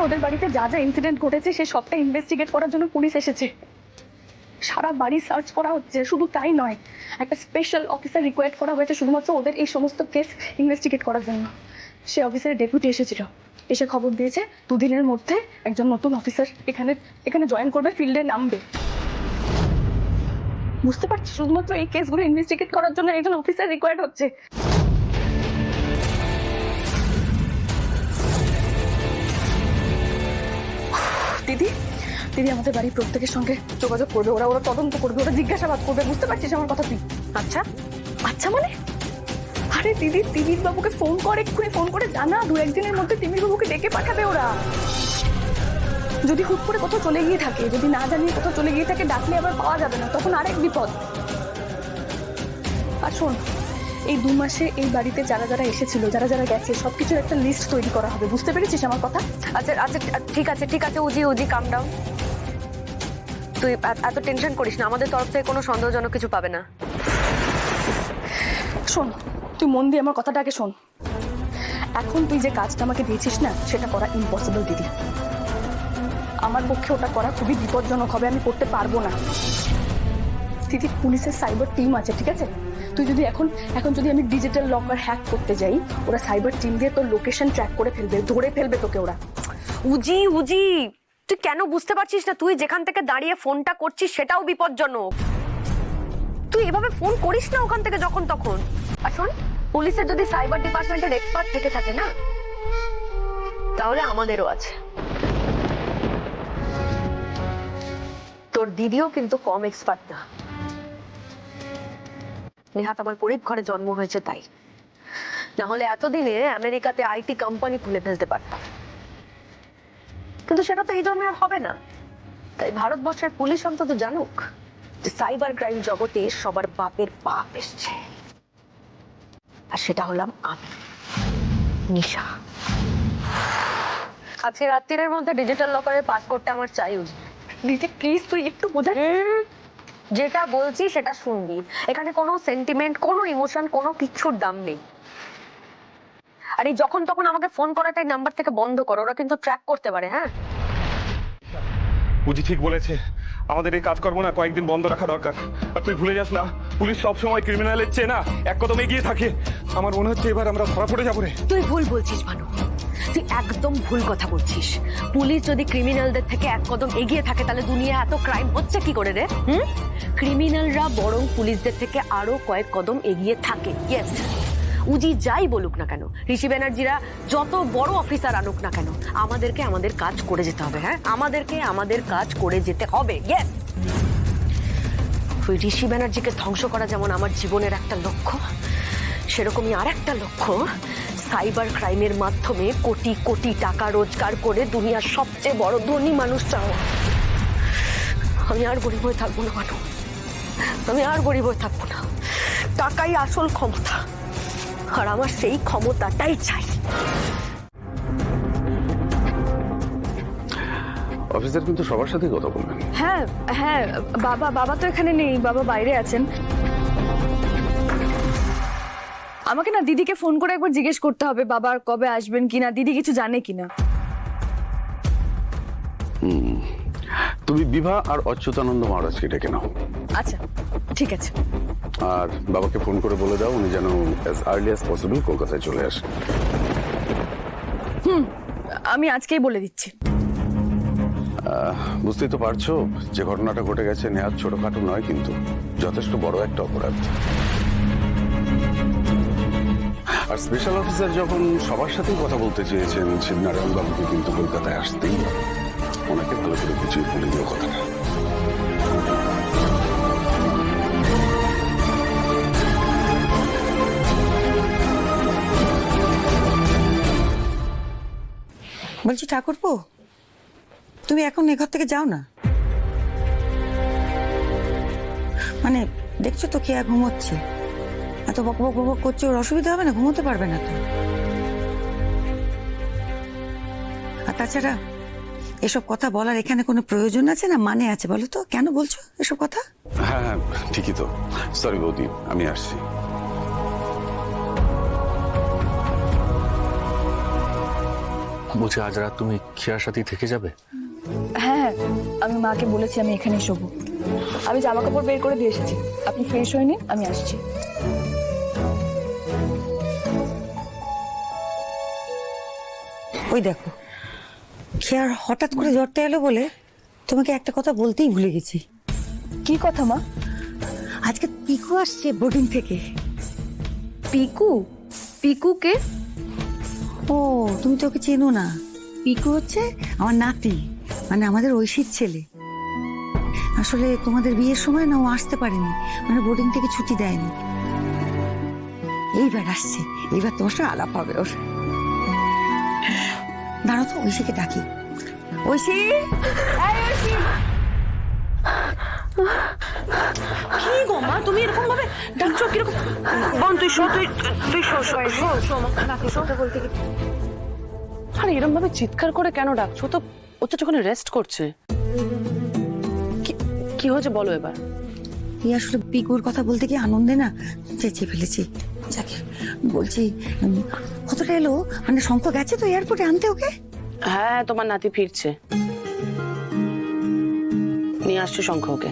ওদের বাড়িতে যা যা ইনসিডেন্ট ঘটেছে সে সবটা ইনভেস্টিগেট করার জন্য পুলিশ এসেছে। সারা বাড়ি সার্চ করা হচ্ছে, শুধু তাই নয়, একটা স্পেশাল অফিসার রিকোয়ার্ড করা হয়েছে শুধুমাত্র ওদের এই সমস্ত কেস ইনভেস্টিগেট করার জন্য। সে অফিসারের ডেপুটি এসেছিল, এসে খবর দিয়েছে 2 দিনের মধ্যে একজন নতুন অফিসার এখানে জয়েন করবে, ফিল্ডে নামবে। বুঝতে পারছি, শুধুমাত্র এই কেসগুলো ইনভেস্টিগেট করার জন্য একজন অফিসার রিকোয়ার্ড হচ্ছে। দিদি দিদি আমাদের বাড়ির প্রত্যেকের সঙ্গে যোগাযোগ করবে, ওরা তদন্ত করবে, ওরা জিজ্ঞাসাবাদ করবে। বুঝতে পারছিস আমার কথা তুই? আচ্ছা আচ্ছা মানে, আরে দিদি তিমির বাবুকে ফোন কর, এক্ষুনি ফোন করে জানা 2-1 দিনের মধ্যে তিমির বাবুকে ডেকে পাঠাবে ওরা। যদি হুট করে কোথাও চলে গিয়ে থাকে, যদি না জানিয়ে কোথাও চলে গিয়ে থাকে, ডাকলে আবার পাওয়া যাবে না, তখন আরেক বিপদ। আর শোন, এই 2 মাসে এই বাড়িতে যারা যারা এসেছিল, যারা যারা গেছে, সবকিছুর একটা লিস্ট তৈরি করা হবে। বুঝতে পেরেছিস আমার কথা? আচ্ছা আচ্ছা ঠিক আছে উজি কাম ডাউন। তুই এত টেনশন করিস না, আমাদের তরফ থেকে কোনো সন্দেহজনক কিছু পাবে না। শোন, তুই মন দিয়ে আমার কথাটা আগে শোন। এখন তুই যে কাজটা আমাকে দিয়েছিস না, সেটা করা ইম্পসিবল দিদি। আমার পক্ষে ওটা করা খুবই বিপজ্জনক হবে, আমি করতে পারবো না দিদি। পুলিশের সাইবার টিম আছে, ঠিক আছে? তুই যদি এখন যদি আমি ডিজিটাল লকার হ্যাক করতে যাই, ওরা সাইবার টিম দিয়ে তোর লোকেশন ট্র্যাক করে ফেলবে, ধরে ফেলবে তোকে ওরা। উজি তুই কেন বুঝতে পারছিস না? তুই যেখান থেকে দাঁড়িয়ে ফোনটা করছিস সেটাও বিপজ্জনক। তুই এভাবে ফোন করিস না ওখান থেকে যখন তখন। আর শোন, পুলিশের যদি সাইবার ডিপার্টমেন্টের এক্সপার্ট থেকে থাকে না, তাহলে আমাদেরও আছে। তোর দিদিও কিন্তু কম এক্সপার্ট না। নেহাত আমার গরিব ঘরে জন্ম হয়েছে তাই, না হলে এতদিনে আমেরিকাতে আইটি কোম্পানি খুলে ফেলতে পারতাম। কিন্তু সেটা তো এই জন্মে আর হবে না। তাই ভারতবর্ষের পুলিশ অন্তত জানুক যে সাইবার ক্রাইম জগতে সবার বাপের বাপ এসছে, আর সেটা হলাম আমি, নিশা। আজকে রাত্রির মধ্যে ডিজিটাল লকারের পাসপোর্টটা আমার চাই। দিদি প্লিজ তুই একটু বোঝা। যেটা বলছি সেটা শুনবি। এখানে কোনো সেন্টিমেন্ট, কোনো ইমোশন, কোনো কিছুর দাম নেই। আর এই যখন তখন আমাকে ফোন করাটাই নাম্বার থেকে বন্ধ করো, ওরা কিন্তু ট্র্যাক করতে পারে। হ্যাঁ, বুঝি ঠিক বলেছে, আমাদের এই কাজকর্ম না কয়েকদিন বন্ধ রাখা দরকার। আর তুই ভুলে যাস না, পুলিশ সবসময় ক্রিমিনালের চেয়ে না 1 কদম এগিয়ে থাকে। আমার মনে হচ্ছে এবার আমরা ধরা পড়ে যাবো রে। তুই ভুল বলছিস ভানু, তুই একদম ভুল কথা বলছিস। পুলিশ যদি ক্রিমিনালদের থেকে 1 কদম এগিয়ে থাকে, তাহলে দুনিয়া এত ক্রাইম হচ্ছে কি করে রে? ক্রিমিনালরা বরং পুলিশদের থেকে আরো কয়েক কদম এগিয়ে থাকে। ইয়েস, উজি যাই বলুক না কেন, ঋষি ব্যানার্জিরা যত বড় অফিসার আনুক না কেন, আমাদেরকে আমাদের কাজ করে যেতে হবে। হ্যাঁ, আমাদেরকে আমাদের কাজ করে যেতে হবে। ইয়েস, ওই ঋষি ব্যানার্জিকে ধ্বংস করা যেমন আমার জীবনের একটা লক্ষ্য, সেরকমই আর একটা লক্ষ্য সাইবার ক্রাইমের মাধ্যমে কোটি কোটি টাকা রোজগার করে দুনিয়ার সবচেয়ে বড় ধনী মানুষটা হওয়া। আমি আর গরিব হয়ে থাকবো না মানু, আমি আর গরিব হয়ে থাকবো না। টাকাই আসল ক্ষমতা, আর আমার সেই ক্ষমতাটাই চাই। অফিসার কিন্তু সবার সাথে কথা বলবেন। হ্যাঁ হ্যাঁ, বাবা তো এখানে নেই, বাবা বাইরে আছেন। আমাকে না দিদিকে ফোন করে একবার জিজ্ঞেস করতে হবে বাবা কবে আসবেন কিনা, দিদি কিছু জানে কিনা। তুমি বিভা আর অচ্যুতানন্দ মহারাজকে ডেকে নাও। আচ্ছা ঠিক আছে। আর বাবাকে ফোন করে বলে দাও উনি যেন অ্যাজ আর্লি অ্যাজ পসিবল কলকাতায় চলে আসে। আমি আজকেই বলে দিচ্ছি। বুঝতেই তো পারছো যে ঘটনাটা ঘটে গেছে নেহাত ছোটখাটো নয়, কিন্তু যথেষ্ট বড় একটা অপরাধ। আর স্পেশাল অফিসার যখন সবার সাথেই কথা বলতে চেয়েছেন, শিবনারায়ণ বাবুকে কিন্তু কলকাতায় আসতেই ওনাকে ভালো করে বুঝিয়ে বলে দিও কথাটা। বলছি ঠাকুরপো, তুমি এখন এ ঘর থেকে যাও না। মানে দেখছো তো কেয়া ঘুমোচ্ছে, এত বক বক বক করছে, ওর অসুবিধা হবে না? ঘুমোতে পারবে না তো। আর তাছাড়া এসব কথা বলার এখানে কোনো প্রয়োজন আছে না, মানে আছে বলো তো? কেন বলছো এসব কথা? হ্যাঁ হ্যাঁ ঠিকই তো। সরি বৌদি, আমি আসছি। বলছি আজ রাত তুমি খেয়ার সাথেই থেকে যাবে? হ্যাঁ, আমি মাকে বলেছি আমি এখানেই শোবো। আমি জামা কাপড় বের করে দিয়ে এসেছি, আপনি ফ্রেশ হয়ে নিন, আমি আসছি। ওই দেখো, খেয়ার হঠাৎ করে জ্বরটা এলো বলে তোমাকে একটা কথা বলতেই ভুলে গেছি। কি কথা মা? আজকে পিকু আসছে বোর্ডিং থেকে। পিকু? পিকুকে? ও, তুমি তো ওকে চেনো না। পিকু হচ্ছে আমার নাতি, মানে আমাদের ঐশীর ছেলে। আসলে তোমাদের বিয়ের সময় না ও আসতে পারেনি, মানে বোর্ডিং থেকে ছুটি দেয়নি। এইবার আসছে, এইবার তোমার সঙ্গে আলাপ হবে ওর। দাঁড়াও তো, ঐশীকে ডাকি। ঐশী, এই ঐশী। কি গো মা, তুমি এরকম ভাবে ডাকছো কিরকম? বোন তুই শো, তুই শো শো শো শো মা, নাকি শোটা বলতে কি? আরে এরকম ভাবে চিৎকার করে কেন ডাকছো? তো ও তো যখন রেস্ট করছে। কি হয়েছে বলো এবার। এই আসলে পিকুর কথা বলতে গিয়ে আনন্দে না চেঁচিয়ে ফেলেছি। যাকে বলছি, কতটা এলো, মানে শঙ্খ গেছে তো এয়ারপোর্টে আনতে ওকে? হ্যাঁ, তোমার নাতি ফিরছে, নিয়ে আসছে শঙ্খ ওকে।